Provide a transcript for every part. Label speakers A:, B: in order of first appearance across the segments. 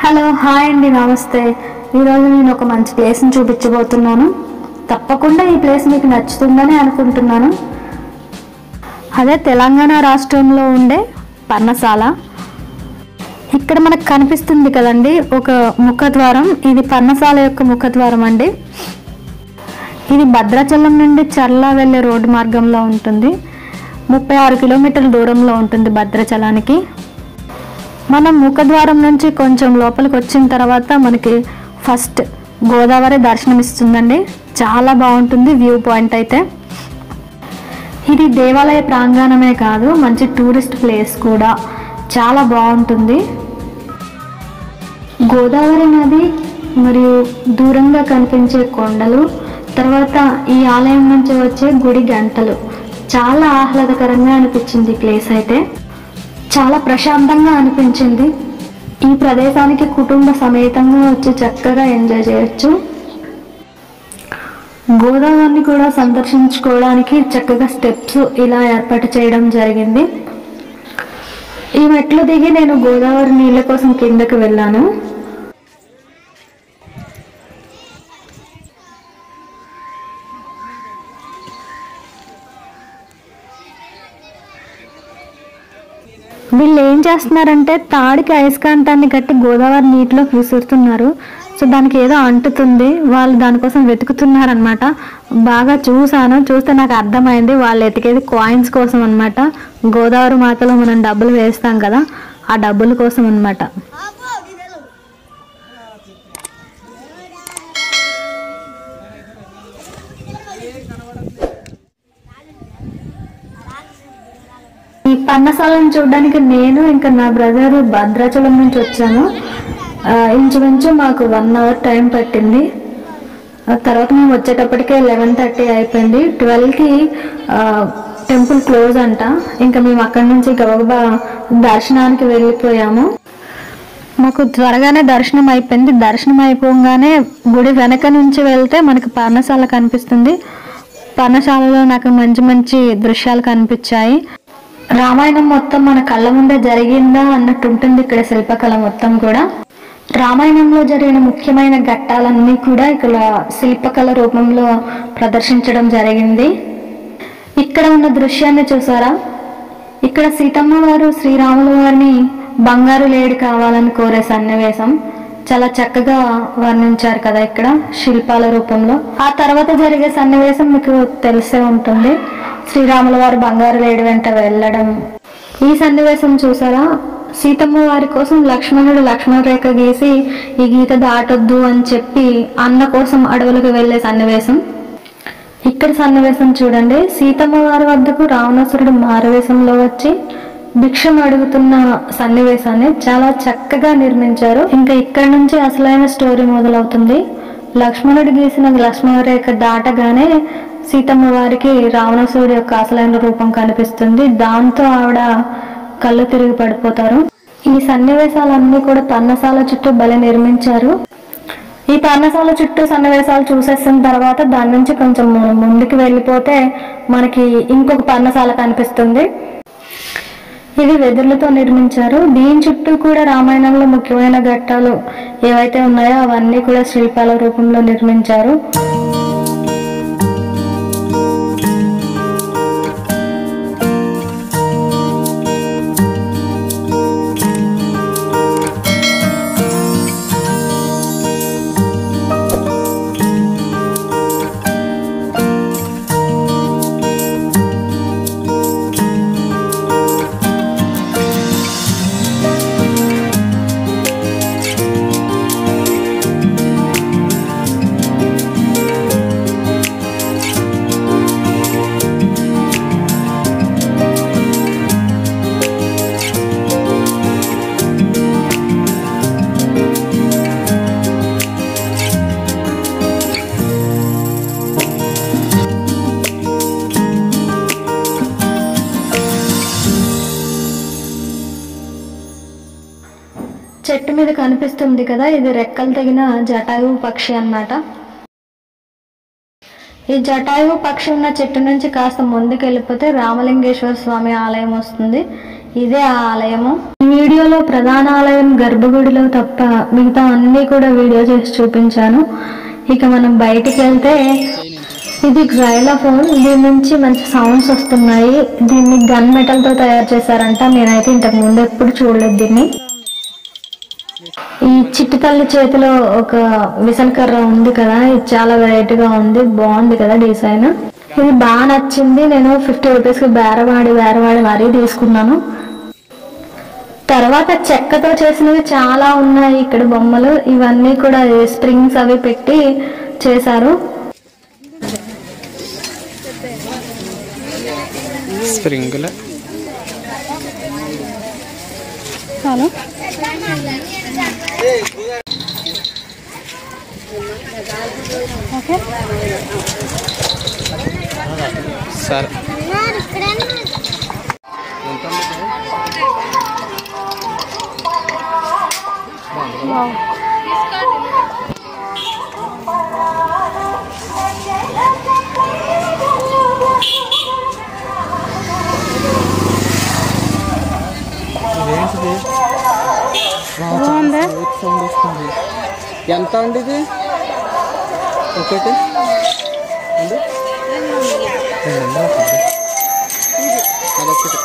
A: Hello hi అండి నమస్తే. ఈరోజు నేను ఒక మంచి ప్లేస్ని చూపించబోతున్నాను. తప్పకుండా ఈ ప్లేస్ మీకు నచ్చుతుందని అనుకుంటున్నాను. అదే తెలంగాణ రాష్ట్రంలో ఉండే పర్ణశాల. ఇక్కడ మనకు కనిపిస్తుంది కదండి ఒక ముఖద్వారం. ఇది పర్ణశాల యొక్క ముఖద్వారం అండి. ఇది భద్రాచలం నుండి చర్ల వెళ్ళే రోడ్డు మార్గంలో ఉంటుంది. 36 కిలోమీటర్ల దూరంలో ఉంటుంది భద్రాచలానికి. మనం ముఖద్వారం నుంచి కొంచెం లోపలికి వచ్చిన తర్వాత మనకి ఫస్ట్ గోదావరి దర్శనమిస్తుందండి. చాలా బాగుంటుంది వ్యూ పాయింట్ అయితే. ఇది దేవాలయ ప్రాంగణమే కాదు, మంచి టూరిస్ట్ ప్లేస్ కూడా. చాలా బాగుంటుంది. గోదావరి నది మరియు దూరంగా కనిపించే కొండలు, తర్వాత ఈ ఆలయం నుంచి వచ్చే గుడి గంటలు చాలా ఆహ్లాదకరంగా అనిపించింది. ప్లేస్ అయితే చాలా ప్రశాంతంగా అనిపించింది. ఈ ప్రదేశానికి కుటుంబ సమేతంగా వచ్చి చక్కగా ఎంజాయ్ చేయొచ్చు. గోదావరిని కూడా సందర్శించుకోవడానికి చక్కగా స్టెప్స్ ఇలా ఏర్పాటు చేయడం జరిగింది. ఈ మెట్లు దిగి నేను గోదావరి నీళ్ళ కోసం కిందకి వెళ్ళాను. వీళ్ళు ఏం చేస్తున్నారంటే తాడికి అయస్కాంతాన్ని కట్టి గోదావరి నీటిలోకి విసురుతున్నారు. సో దానికి ఏదో అంటుతుంది. వాళ్ళు దానికోసం వెతుకుతున్నారనమాట. బాగా చూస్తే నాకు అర్థమైంది వాళ్ళు ఎతికేది కాయిన్స్ కోసం అనమాట. గోదావరి మాతలో మనం డబ్బులు వేస్తాం కదా, ఆ డబ్బుల కోసం అనమాట. ఈ పర్ణశాలను చూడడానికి నేను ఇంకా నా బ్రదర్ భద్రాచలం నుంచి వచ్చాము. ఇంచుమించు మాకు 1 అవర్ టైం పట్టింది. తర్వాత మేము వచ్చేటప్పటికే 11:30 అయిపోయింది. 12కి టెంపుల్ క్లోజ్ అంట. ఇంకా మేము అక్కడి నుంచి గబగబా దర్శనానికి వెళ్ళిపోయాము. మాకు త్వరగానే దర్శనం అయిపోయింది. దర్శనం అయిపోగానే గుడి వెనక నుంచి వెళ్తే మనకి పర్ణశాల కనిపిస్తుంది. పర్ణశాలలో నాకు మంచి మంచి దృశ్యాలు కనిపించాయి. రామాయణం మొత్తం మన కళ్ళ ముందే జరిగిందా అన్నట్టు ఉంటుంది ఇక్కడ శిల్పకళ మొత్తం కూడా. రామాయణంలో జరిగిన ముఖ్యమైన ఘట్టాలన్నీ కూడా ఇక్కడ శిల్పకళ రూపంలో ప్రదర్శించడం జరిగింది. ఇక్కడ ఉన్న దృశ్యాన్ని చూసారా? ఇక్కడ సీతమ్మ వారు శ్రీరాముల వారిని బంగారు లేడి కావాలని కోరే సన్నివేశం చాలా చక్కగా వర్ణించారు కదా ఇక్కడ శిల్పాల రూపంలో. ఆ తర్వాత జరిగే సన్నివేశం మీకు తెలిసే ఉంటుంది. శ్రీరాముల వారు బంగారు లేడి వెంట వెళ్ళడం. ఈ సన్నివేశం చూసారా? సీతమ్మ వారి కోసం లక్ష్మణుడు లక్ష్మణ రేఖ గీసి ఈ గీత దాటొద్దు అని చెప్పి అన్న కోసం అడవులకు వెళ్లే సన్నివేశం. ఇక్కడ సన్నివేశం చూడండి. సీతమ్మ వారి వద్దకు రావణాసురుడు మారువేషంలో వచ్చి భిక్షం అడుగుతున్న సన్నివేశాన్ని చాలా చక్కగా నిర్మించారు. ఇంకా ఇక్కడ నుంచి అసలైన స్టోరీ మొదలవుతుంది. లక్ష్మణుడు గీసిన లక్ష్మణ రేఖ దాటగానే సీతమ్మ వారికి రావణాసురుడు యొక్క అసలైన రూపం కనిపిస్తుంది. దాంతో ఆవిడ కళ్ళు తిరిగి పడిపోతారు. ఈ సన్నివేశాలన్నీ కూడా పర్ణశాల చుట్టూ భలే నిర్మించారు. ఈ పర్ణశాల చుట్టూ సన్నివేశాలు చూసేసిన తర్వాత దాని నుంచి కొంచెం ముందుకు వెళ్ళిపోతే మనకి ఇంకొక పర్ణశాల కనిపిస్తుంది. ఇది వెదురులతో నిర్మించారు. దీని చుట్టూ కూడా రామాయణంలో ముఖ్యమైన ఘట్టాలు ఏవైతే ఉన్నాయో అవన్నీ కూడా శిల్పాల రూపంలో నిర్మించారు. చెట్టు మీద కనిపిస్తుంది కదా, ఇది రెక్కలు తగిన జటాయువు పక్షి అన్నమాట. ఈ జటాయువు పక్షి ఉన్న చెట్టు నుంచి కాస్త ముందుకు వెళ్ళిపోతే రామలింగేశ్వర స్వామి ఆలయం వస్తుంది. ఇదే ఆ ఆలయము. ఈ వీడియోలో ప్రధాన ఆలయం గర్భగుడిలో తప్ప మిగతా అన్నీ కూడా వీడియో చేసి చూపించాను. ఇక మనం బయటికి వెళ్తే ఇది xylophone. దీని నుంచి మంచి సౌండ్స్ వస్తున్నాయి. దీన్ని గన్ మెటల్తో తయారు చేశారంట. నేనైతే ఇంతకు ముందు ఎప్పుడు చూడలేదు దీన్ని. ఈ చిట్టి తల్లి చేతిలో ఒక విసనకర్ర ఉంది కదా, ఇది చాలా వెరైటీగా ఉంది, బాగుంది కదా డిజైన్. ఇది బాగా నచ్చింది. నేను 50 రూపీస్కి బేరవాడి మరీ తీసుకున్నాను. తర్వాత చెక్కతో చేసినవి చాలా ఉన్నాయి ఇక్కడ బొమ్మలు. ఇవన్నీ కూడా స్ప్రింగ్స్ అవి పెట్టి చేశారు.
B: స్ప్రింగుల సరే ఎంత అండి ఇది? ఒకటి అదొకటి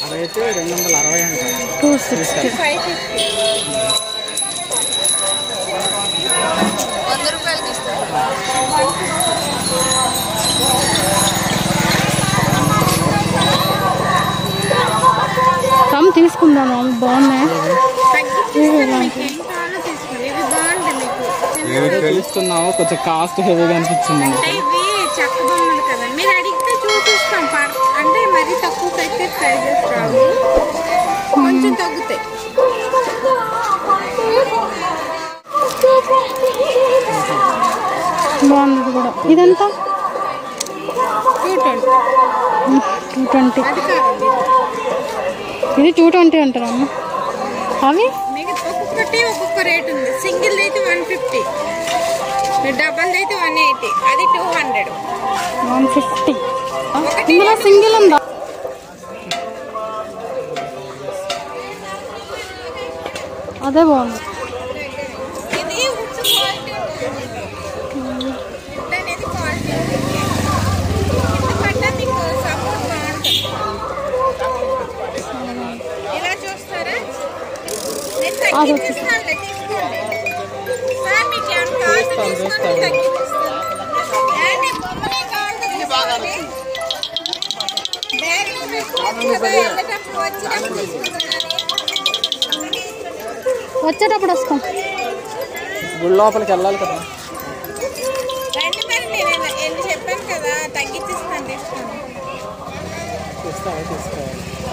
B: అదైతే 260 అంట. 260
C: కమ్ తీసుకుందాము. బాగున్నాయి.
B: తెలుస్తున్నావు, కొంచెం కాస్ట్ హెవీగా అనిపించింది.
C: చెక్క బొమ్మలు కదా, మీరు అడిగితే చూపిస్తాం. అంటే మరి తక్కువ అయితే ప్రైజెస్ రావు, కొంచెం తగ్గుతాయి. బాగుంది కూడా. ఇదంతా 220. ఇది 220 అంటారా అమ్మ? అవి ఒక్కొక్కటి ఒక్కొక్క రేట్ ఉంది. సింగిల్ అయితే 150, డబల్ అయితే 180, అది 200. 150. ఇందులో సింగిల్ ఉందా? అదే బాగుంది. వచ్చేటప్పుడు వస్తాం.
B: గుడి లోపలికి వెళ్ళాలి కదా.
C: చెప్పాను కదా, తగ్గించిస్తాను.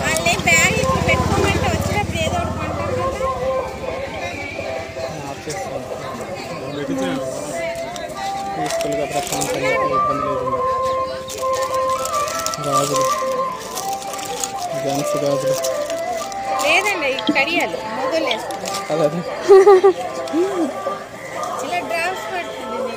C: వాళ్ళే బ్యాగ్ ఇప్పుడు పెట్టుకోమంటే వచ్చేటప్పుడు ఏదో ఒకటి కొంటారు కదా.
B: పీస్ఫుల్గా ప్రశాంతంగా ఇబ్బంది లేకుండా. గాజులు, జెంట్స్ గాజులు
C: లేదండి, కడియాలు మొదలు వేసుకుంటాం.
B: అదే
C: ఇలా డ్రాప్స్ పడుతుంది.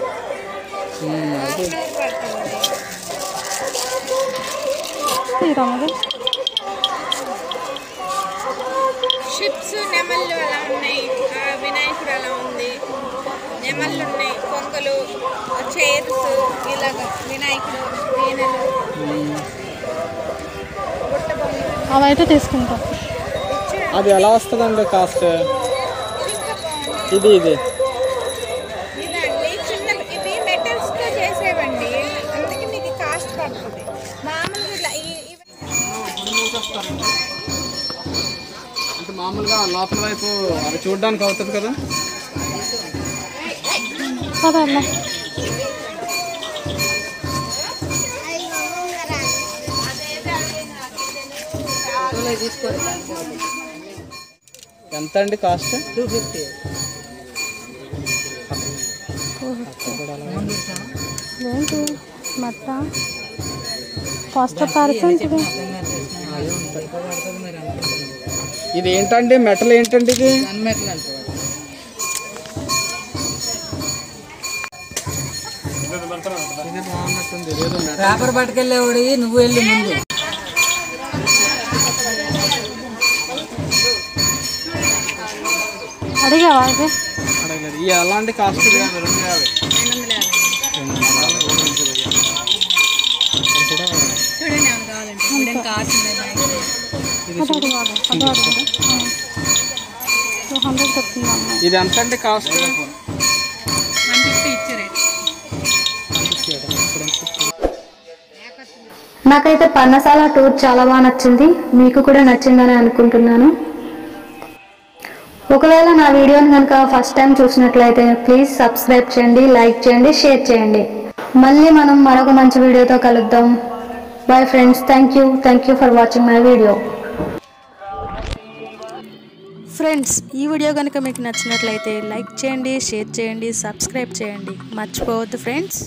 C: షిప్స్, నెమళ్ళు అలా ఉన్నాయి. వినాయకుడు అలా ఉంది. నెమళ్ళు ఉన్నాయి, కొంగలు, చైర్స్, ఇలాగా వినాయకుడు, వీణలు, అవైతే తీసుకుంటాం.
B: అది ఎలా వస్తుందండి కాస్ట్? ఇది
C: ఇదండి చిన్న, ఇది మెటల్స్తో చేసేవండి, అందుకే మీకు కాస్ట్ పడుతుంది. మామూలుగా
B: అంటే మామూలుగా లోపల వైపు అవి చూడడానికి అవుతుంది కదా. ఎంత అండి కాస్ట్? 250.
C: మట్ట కాస్ట్ పర్సెంట్.
B: ఇది ఏంటండి? మెటల్ ఏంటండి ఇది? ఇది బాగున్నట్టుంది.
D: పేపర్ పట్టుకెళ్ళేవాడి నువ్వు వెళ్ళి ముందు.
C: అడిగావా?
B: అడగలేదు. ఈ అలాంటి కాస్ట్
C: చూడండి కావాలంటే
B: ఇది ఎంత అండి కాస్ట్?
A: నాకైతే పర్ణశాల టూర్ చాలా బాగా నచ్చింది. మీకు కూడా నచ్చిందని అనుకుంటున్నాను. ఒకవేళ నా వీడియోని కనుక ఫస్ట్ టైం చూసినట్లయితే ప్లీజ్ సబ్స్క్రైబ్ చేయండి, లైక్ చేయండి, షేర్ చేయండి. మళ్ళీ మనం మరొక మంచి వీడియోతో కలుద్దాం. Bye friends. Thank you for watching my video.
E: Friends, ఈ వీడియో కనుక మీకు నచ్చినట్లయితే లైక్ చేయండి, షేర్ చేయండి, సబ్స్క్రైబ్ చేయండి. మర్చిపోవద్దు ఫ్రెండ్స్.